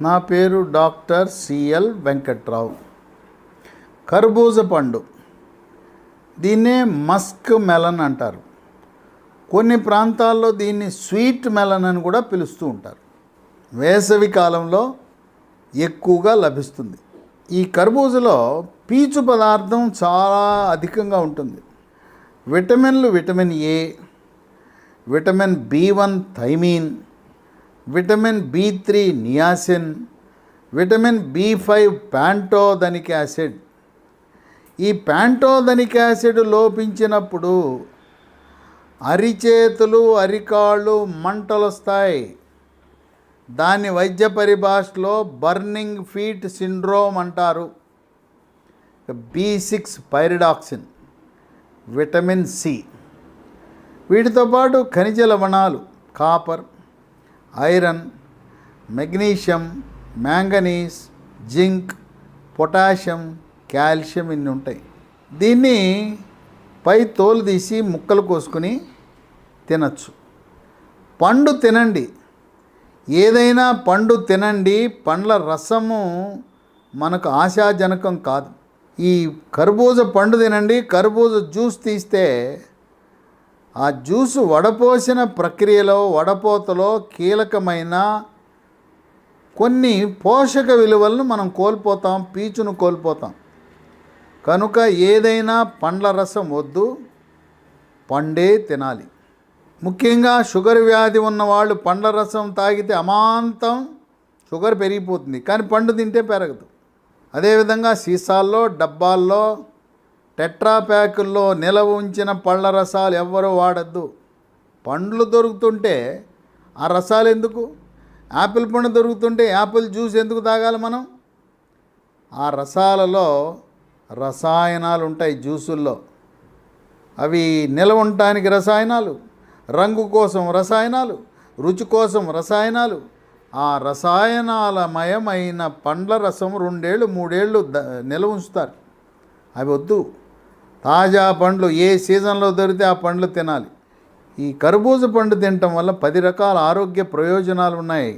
నా పేరు doctor CL Venkatrao. కర్బూజ పండు, దీన్నే మస్క్ మెలన్ అంటారు. కొన్ని ప్రాంతాల్లో దీన్ని స్వీట్ మెలన్ అని కూడా పిలుస్తూ ఉంటారు. వేసవి కాలంలో ఎక్కువగా లభిస్తుంది. ఈ కర్బూజలో పీచు పదార్థం చాలా అధికంగా ఉంటుంది. విటమిన్లు vitamin A, vitamin B one thiamine, vitamin బి3 niacin, vitamin B five pantothenic acid. ఈ ప్యాంటోథనిక్ యాసిడ్ లోపించినప్పుడు అరిచేతులు అరికాళ్ళు మంటలు వస్తాయి. దాన్ని వైద్య పరిభాషలో బర్నింగ్ ఫీట్ సిండ్రోమ్ అంటారు. బి6 పైరిడాక్సిన్, విటమిన్ సి, వీటితో పాటు ఖనిజ లవణాలు copper, iron, magnesium, manganese, zinc, potassium, calcium ఇన్ని ఉంటాయి. దీన్ని పై తోలు తీసి ముక్కలు కోసుకుని తినచ్చు. పండు తినండి, ఏదైనా పండు తినండి. పండ్ల రసము మనకు ఆశాజనకం కాదు. ఈ కర్బూజ పండు తినండి. కర్బూజ జ్యూస్ తీస్తే ఆ జ్యూసు వడపోసిన ప్రక్రియలో, వడపోతలో కీలకమైన కొన్ని పోషక విలువలను మనం కోల్పోతాం, పీచును కోల్పోతాం. కనుక ఏదైనా పండ్ల రసం వద్దు, పండే తినాలి. ముఖ్యంగా షుగర్ వ్యాధి ఉన్నవాళ్ళు పండ్ల రసం తాగితే అమాంతం షుగర్ పెరిగిపోతుంది, కానీ పండు తింటే పెరగదు. అదేవిధంగా సీసాల్లో, డబ్బాల్లో, టెట్రా ప్యాకుల్లో నిలవ ఉంచిన పళ్ళ రసాలు ఎవ్వరూ వాడద్దు. పండ్లు దొరుకుతుంటే ఆ రసాలు ఎందుకు? యాపిల్ పండు దొరుకుతుంటే యాపిల్ జ్యూస్ ఎందుకు తాగాలి మనం? ఆ రసాలలో రసాయనాలు ఉంటాయి. జ్యూసుల్లో అవి నిలవ ఉండటానికి రసాయనాలు, రంగు కోసం రసాయనాలు, రుచి కోసం రసాయనాలు. ఆ రసాయనాలమయమైన పండ్ల రసం 2 ఏళ్ళు 3 ఏళ్ళు నిలవ ఉంచుతారు. అవి వద్దు. తాజా పండ్లు ఏ సీజన్లో దొరికితే ఆ పండ్లు తినాలి. ఈ కర్బూజ పండు తినటం వల్ల 10 రకాల ఆరోగ్య ప్రయోజనాలు ఉన్నాయి.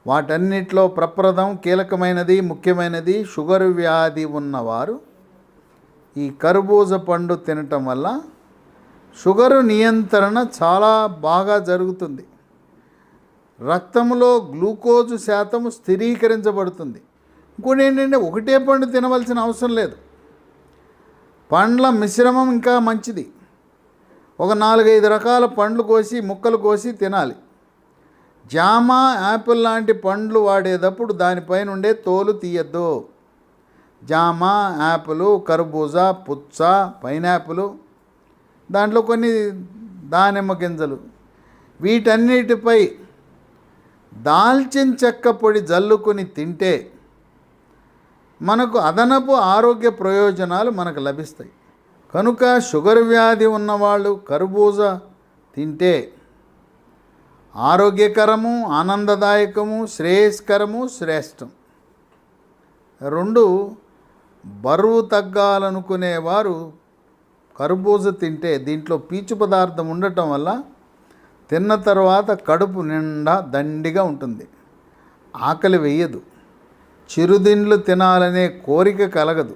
వాటన్నిటిలో ప్రప్రథం, కీలకమైనది, ముఖ్యమైనది షుగర్ వ్యాధి ఉన్నవారు ఈ కర్బూజ పండు తినటం వల్ల షుగరు నియంత్రణ చాలా బాగా జరుగుతుంది. రక్తంలో గ్లూకోజు శాతం స్థిరీకరించబడుతుంది. ఇంకోటి ఏంటంటే, ఒకటే పండు తినవలసిన అవసరం లేదు. పండ్ల మిశ్రమం ఇంకా మంచిది. ఒక 4-5 రకాల పండ్లు కోసి, ముక్కలు కోసి తినాలి. జామ, యాపిల్ లాంటి పండ్లు వాడేటప్పుడు దానిపైన ఉండే తోలు తీయద్దు. జామ, యాపిల్, కర్బూజా, పుచ్చ, పైనాపిల్, దాంట్లో కొన్ని దానిమ్మ గింజలు, వీటన్నిటిపై దాల్చిన చెక్క పొడి జల్లుకొని తింటే మనకు అదనపు ఆరోగ్య ప్రయోజనాలు మనకు లభిస్తాయి. కనుక షుగర్ వ్యాధి ఉన్నవాళ్ళు కర్బూజా తింటే ఆరోగ్యకరము, ఆనందదాయకము, శ్రేయస్కరము, శ్రేష్టం. 2, బరువు తగ్గాలనుకునేవారు కర్బూజా తింటే దీంట్లో పీచు పదార్థం ఉండటం వల్ల తిన్న తర్వాత కడుపు నిండా దండిగా ఉంటుంది, ఆకలి వేయదు, చిరుదిండ్లు తినాలనే కోరిక కలగదు.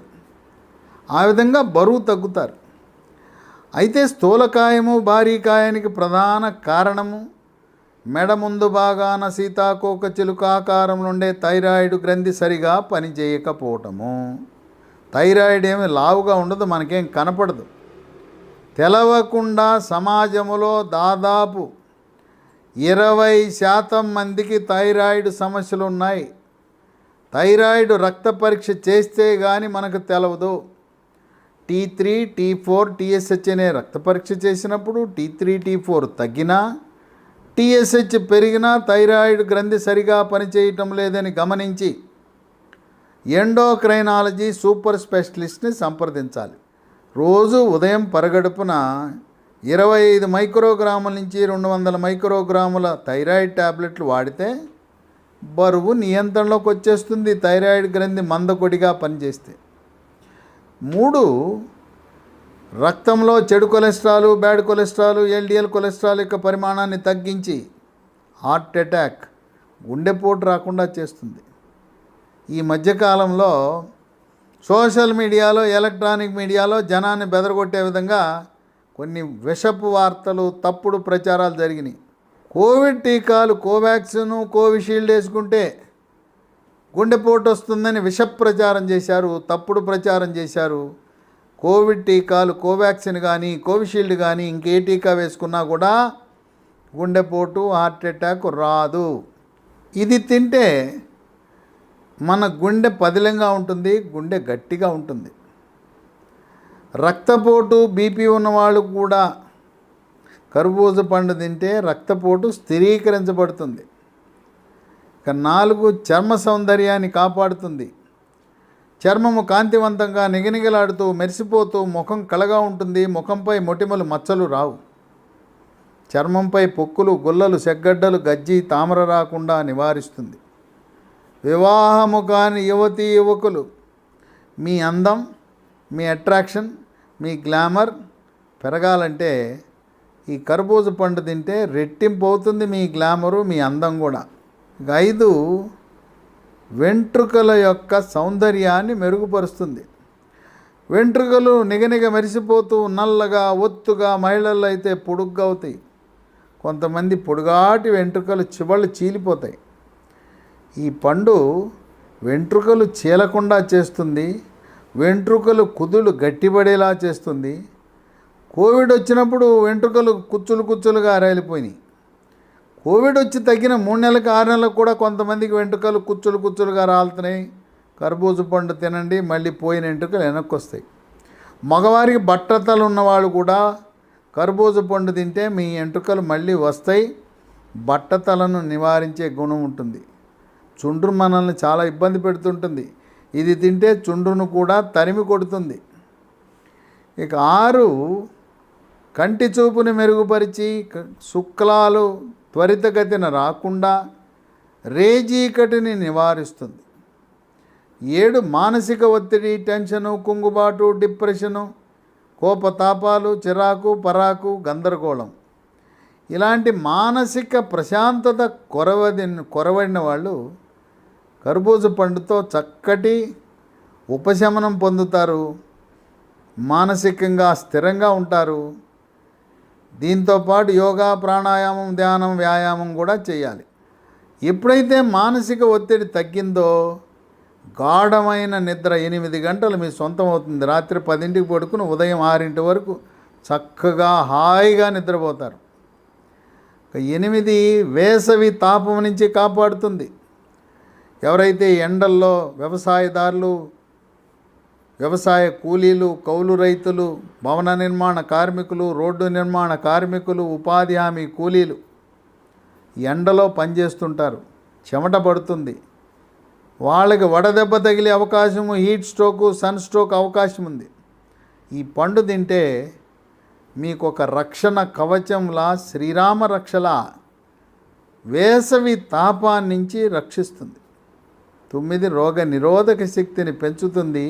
ఆ విధంగా బరువు తగ్గుతారు. అయితే స్థూలకాయము, భారీకాయానికి ప్రధాన కారణము మెడ ముందు భాగాన సీతాకోక చిలుక ఆకారం నుండే థైరాయిడ్ గ్రంథి సరిగా పనిచేయకపోవటము. థైరాయిడ్ ఏమి లావుగా ఉండదు, మనకేం కనపడదు. తెలవకుండా సమాజంలో దాదాపు 20% మందికి థైరాయిడ్ సమస్యలు ఉన్నాయి. థైరాయిడ్ రక్త పరీక్ష చేస్తే కానీ మనకు తెలవదు. T3, T4, TSH అనే రక్త పరీక్ష చేసినప్పుడు T3, T4 తగ్గినా, TSH పెరిగినా థైరాయిడ్ గ్రంథి సరిగా పనిచేయటం లేదని గమనించి ఎండోక్రైనాలజీ సూపర్ స్పెషలిస్ట్ని సంప్రదించాలి. రోజు ఉదయం పరగడుపున 25 మైక్రోగ్రాముల నుంచి 200 మైక్రోగ్రాముల థైరాయిడ్ ట్యాబ్లెట్లు వాడితే బరువు నియంత్రణలోకి వచ్చేస్తుంది, థైరాయిడ్ గ్రంథి మందకొడిగా పనిచేస్తే. 3, రక్తంలో చెడు cholesterol, bad cholesterol, LDL cholesterol యొక్క పరిమాణాన్ని తగ్గించి హార్ట్ అటాక్, గుండెపోటు రాకుండా చేస్తుంది. ఈ మధ్యకాలంలో సోషల్ మీడియాలో, ఎలక్ట్రానిక్ మీడియాలో జనాన్ని బెదరగొట్టే విధంగా కొన్ని విషపు వార్తలు, తప్పుడు ప్రచారాలు జరిగినాయి. కోవిడ్ టీకాలు కోవాక్సిన్, కోవిషీల్డ్ వేసుకుంటే గుండెపోటు వస్తుందని విష ప్రచారం చేశారు, తప్పుడు ప్రచారం చేశారు. కోవిడ్ టీకాలు కోవాక్సిన్ కానీ, కోవిషీల్డ్ కానీ ఇంకే టీకా వేసుకున్నా కూడా గుండెపోటు, హార్ట్ అటాక్ రాదు. ఇది తింటే మన గుండె పదిలంగా ఉంటుంది, గుండె గట్టిగా ఉంటుంది. రక్తపోటు, బీపీ ఉన్నవాళ్ళు కూడా కర్బూజ పండు తింటే రక్తపోటు స్థిరీకరించబడుతుంది. ఇక 4 చర్మ సౌందర్యాన్ని కాపాడుతుంది. చర్మము కాంతివంతంగా నిగనిగలాడుతూ మెరిసిపోతూ ముఖం కళగా ఉంటుంది. ముఖంపై మొటిమలు, మచ్చలు రావు. చర్మంపై పొక్కులు, గుల్లలు, సెగ్గడ్డలు, గజ్జి, తామర రాకుండా నివారిస్తుంది. వివాహము కాని యువతీ యువకులు మీ అందం, మీ అట్రాక్షన్, మీ గ్లామర్ పెరగాలంటే ఈ కర్బూజ పండు తింటే రెట్టింపు అవుతుంది మీ గ్లామరు, మీ అందం కూడా. 5 వెంట్రుకల యొక్క సౌందర్యాన్ని మెరుగుపరుస్తుంది. వెంట్రుకలు నిగనిగ మెరిసిపోతూ నల్లగా, ఒత్తుగా, మహిళల్లో అయితే పొడుగ్గా అవుతాయి. కొంతమంది పొడుగాటి వెంట్రుకలు చివళ్ళు చీలిపోతాయి. ఈ పండు వెంట్రుకలు చీలకుండా చేస్తుంది. వెంట్రుకలు కుదులు గట్టిపడేలా చేస్తుంది. కోవిడ్ వచ్చినప్పుడు వెంట్రుకలు కుచ్చులుగా రాలిపోయినాయి. కోవిడ్ వచ్చి తగ్గిన 3 నెలలకు 6 నెలలకు కూడా కొంతమందికి వెంట్రుకలు కుచ్చులుగా రాలుతున్నాయి. కర్బూజ పండు తినండి, మళ్ళీ పోయిన వెంట్రుకలు వెనక్కి వస్తాయి. మగవారికి బట్టతలు ఉన్నవాళ్ళు కూడా కర్బూజ పండు తింటే మీ వెంట్రుకలు మళ్ళీ వస్తాయి. బట్టతలను నివారించే గుణం ఉంటుంది. చుండ్రు మనల్ని చాలా ఇబ్బంది పెడుతుంటుంది. ఇది తింటే చుండ్రును కూడా తరిమి కొడుతుంది. ఇక 6 కంటి చూపుని మెరుగుపరిచి శుక్లాలు త్వరితగతిన రాకుండా రేజీకటిని నివారిస్తుంది. 7 మానసిక ఒత్తిడి, టెన్షను, కుంగుబాటు, డిప్రెషను, కోపతాపాలు, చిరాకు, పరాకు, గందరగోళం ఇలాంటి మానసిక ప్రశాంతత కొరవడిన వాళ్ళు కర్బూజ పండుతో చక్కటి ఉపశమనం పొందుతారు. మానసికంగా స్థిరంగా ఉంటారు. దీంతోపాటు యోగా, ప్రాణాయామం, ధ్యానం, వ్యాయామం కూడా చేయాలి. ఎప్పుడైతే మానసిక ఒత్తిడి తగ్గిందో గాఢమైన నిద్ర 8 గంటలు మీ సొంతం అవుతుంది. రాత్రి 10ంటికి పడుకుని ఉదయం 6 వరకు చక్కగా హాయిగా నిద్రపోతారు. 8 వేసవి తాపం నుంచి కాపాడుతుంది. ఎవరైతే ఎండల్లో వ్యవసాయదారులు, వ్యవసాయ కూలీలు, కౌలు రైతులు, భవన నిర్మాణ కార్మికులు, రోడ్డు నిర్మాణ కార్మికులు, ఉపాధి హామీ కూలీలు ఎండలో పనిచేస్తుంటారు, చెమట పడుతుంది. వాళ్ళకి వడదెబ్బ తగిలే అవకాశము, హీట్ స్ట్రోకు, సన్ స్ట్రోక్ అవకాశం ఉంది. ఈ పండు తింటే మీకు ఒక రక్షణ కవచంలా, శ్రీరామ రక్షలా వేసవి తాపాన్నించి రక్షిస్తుంది. 9 రోగ నిరోధక శక్తిని పెంచుతుంది.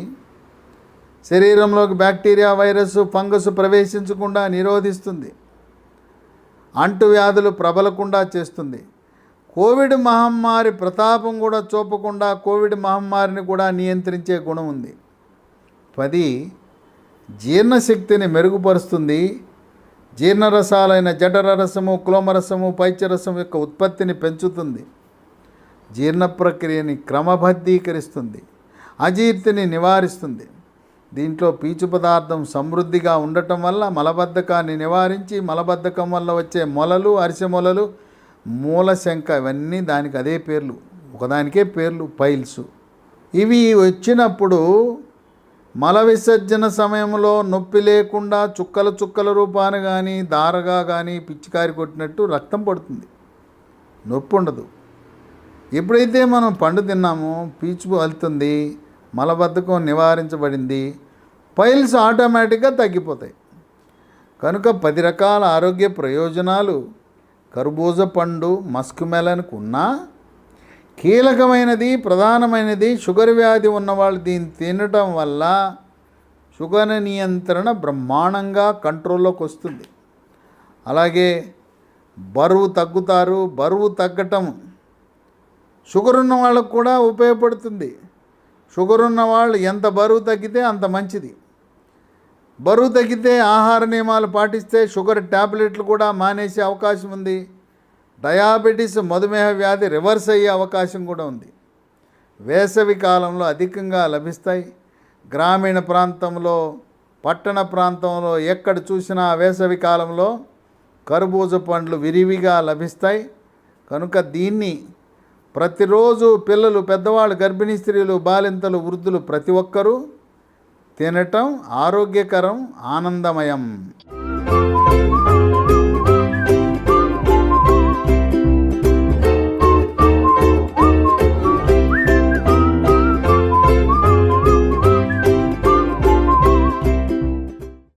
శరీరంలోకి బ్యాక్టీరియా, వైరస్, ఫంగస్ ప్రవేశించకుండా నిరోధిస్తుంది. అంటువ్యాధులు ప్రబలకుండా చేస్తుంది. కోవిడ్ మహమ్మారి ప్రతాపం కూడా చూపకుండా కోవిడ్ మహమ్మారిని కూడా నియంత్రించే గుణం ఉంది. 10 జీర్ణశక్తిని మెరుగుపరుస్తుంది. జీర్ణరసాలైన జఠరరసము, క్లోమరసము, పైత్యరసం యొక్క ఉత్పత్తిని పెంచుతుంది. జీర్ణ ప్రక్రియని క్రమబద్ధీకరిస్తుంది. అజీర్తిని నివారిస్తుంది. దీంట్లో పీచు పదార్థం సమృద్ధిగా ఉండటం వల్ల మలబద్ధకాన్ని నివారించి, మలబద్ధకం వల్ల వచ్చే మొలలు, అరిసె మొలలు, మూలశంక ఇవన్నీ దానికి అదే పేర్లు, ఒకదానికే పేర్లు, పైల్స్. ఇవి వచ్చినప్పుడు మల విసర్జన సమయంలో నొప్పి లేకుండా చుక్కల రూపాన కానీ, దారగా కానీ పిచ్చికారి కొట్టినట్టు రక్తం పడుతుంది, నొప్పి ఉండదు. ఎప్పుడైతే మనం పండు తిన్నామో పీచు వెళ్తుంది, మలబద్ధకం నివారించబడింది, పైల్స్ ఆటోమేటిక్గా తగ్గిపోతాయి. కనుక 10 రకాల ఆరోగ్య ప్రయోజనాలు కర్బూజ పండు, మస్క్ మెలన్కు ఉన్నా కీలకమైనది, ప్రధానమైనది షుగర్ వ్యాధి ఉన్నవాళ్ళు దీన్ని తినటం వల్ల షుగర్ నియంత్రణ బ్రహ్మాండంగా కంట్రోల్లోకి వస్తుంది. అలాగే బరువు తగ్గుతారు. బరువు తగ్గటం షుగర్ ఉన్న వాళ్ళకు కూడా ఉపయోగపడుతుంది. షుగర్ ఉన్న వాళ్ళు ఎంత బరువు తగ్గితే అంత మంచిది. బరువు తగ్గితే ఆహార నియమాలు పాటిస్తే షుగర్ ట్యాబ్లెట్లు కూడా మానేసే అవకాశం ఉంది. డయాబెటీస్, మధుమేహ వ్యాధి రివర్స్ అయ్యే అవకాశం కూడా ఉంది. వేసవి కాలంలో అధికంగా లభిస్తాయి. గ్రామీణ ప్రాంతంలో, పట్టణ ప్రాంతంలో ఎక్కడ చూసినా వేసవి కాలంలో కర్బూజ పండ్లు విరివిగా లభిస్తాయి. కనుక దీన్ని ప్రతిరోజు పిల్లలు, పెద్దవాళ్ళు, గర్భిణీ స్త్రీలు, బాలింతలు, వృద్ధులు ప్రతి ఒక్కరూ తినటం ఆరోగ్యకరం, ఆనందమయం.